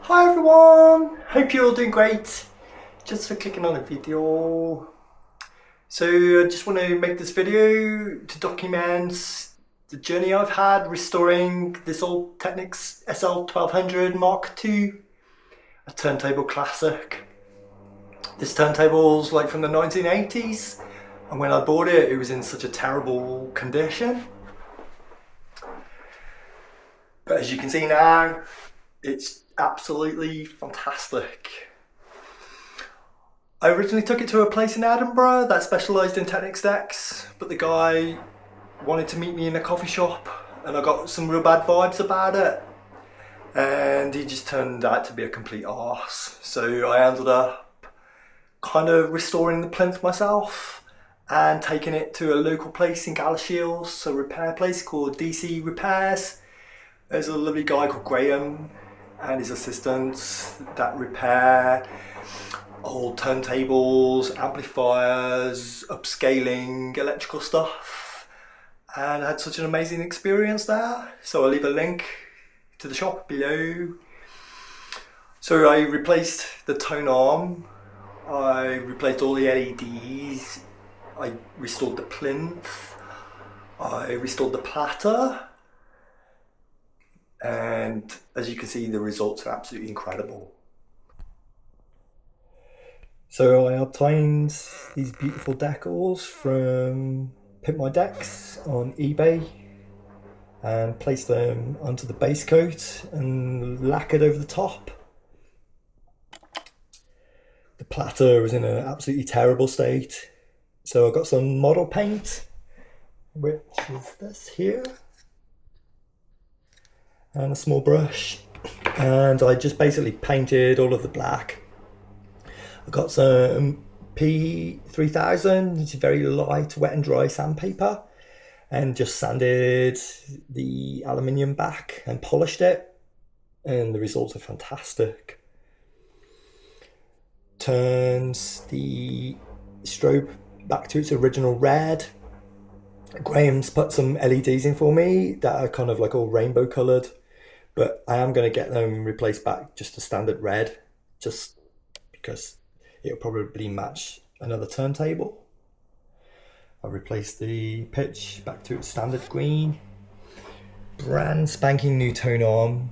Hi everyone, hope you're all doing great. Just for clicking on the video. So I just want to make this video to document the journey I've had restoring this old Technics SL1200mk2, a turntable classic. This turntable's like from the 1980s, and when I bought it, it was in such a terrible condition. But as you can see now, it's absolutely fantastic. I originally took it to a place in Edinburgh that specialised in Technics decks, but the guy wanted to meet me in a coffee shop and I got some real bad vibes about it, and he just turned out to be a complete arse. So I ended up kind of restoring the plinth myself and taking it to a local place in Galashiels, a repair place called DC Repairs. There's a lovely guy called Graham and his assistants that repair old turntables, amplifiers, upscaling, electrical stuff, and I had such an amazing experience there. So I'll leave a link to the shop below. So I replaced the tone arm, I replaced all the LEDs, I restored the plinth, I restored the platter, and as you can see, the results are absolutely incredible. So I obtained these beautiful decals from Pimp My Decks on eBay and placed them onto the base coat and lacquered over the top. The platter was in an absolutely terrible state, so I got some model paint, which is this here, and a small brush, and I just basically painted all of the black. I got some P3000, it's very light wet and dry sandpaper, and just sanded the aluminium back and polished it, and the results are fantastic. Turns the strobe back to its original red. Graham's put some LEDs in for me that are kind of like all rainbow coloured, but I am going to get them replaced back just to standard red, just because it'll probably match another turntable. I replaced the pitch back to its standard green. Brand spanking new tone arm.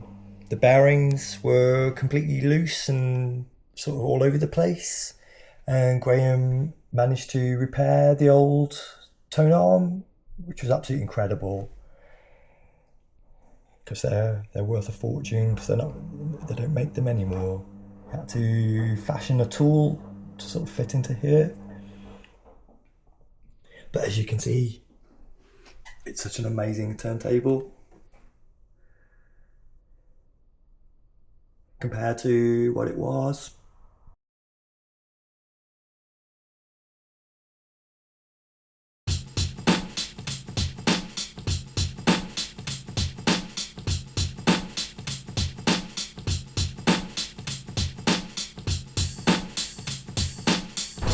The bearings were completely loose and sort of all over the place, and Graham managed to repair the old tone arm, which was absolutely incredible, because they're worth a fortune, because they don't make them anymore. I had to fashion a tool to sort of fit into here, but as you can see, it's such an amazing turntable compared to what it was.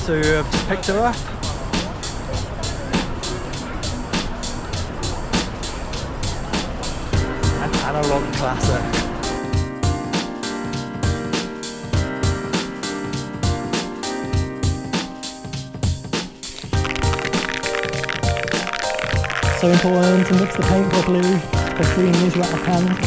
So I've just picked her up. An analog classic. So important to mix the paint properly, especially in these wet pans.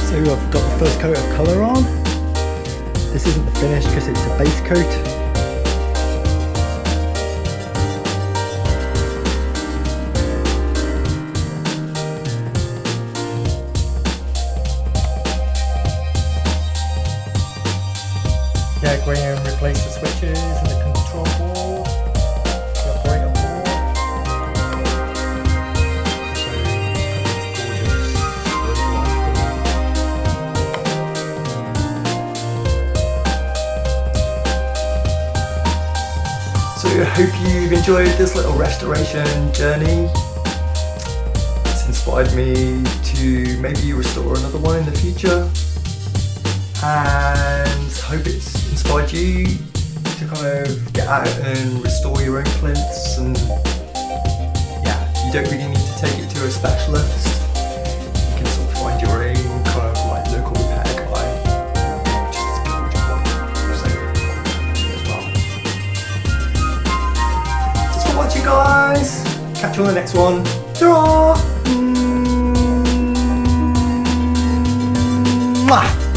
So I've got the first coat of colour on. This isn't the finish because it's a base coat. Yeah, Graham replaced the switches and the control board, the operator board. So I hope you've enjoyed this little restoration journey. It's inspired me to maybe restore another one in the future, and hope it's inspired you to kind of get out and restore your own plinths and you don't really need to take it to a specialist. You can sort of find your own kind of like local repair guy. Just as good job. So, as well. Thanks for watching, guys. Catch you on the next one. Ta-ra! Mwah!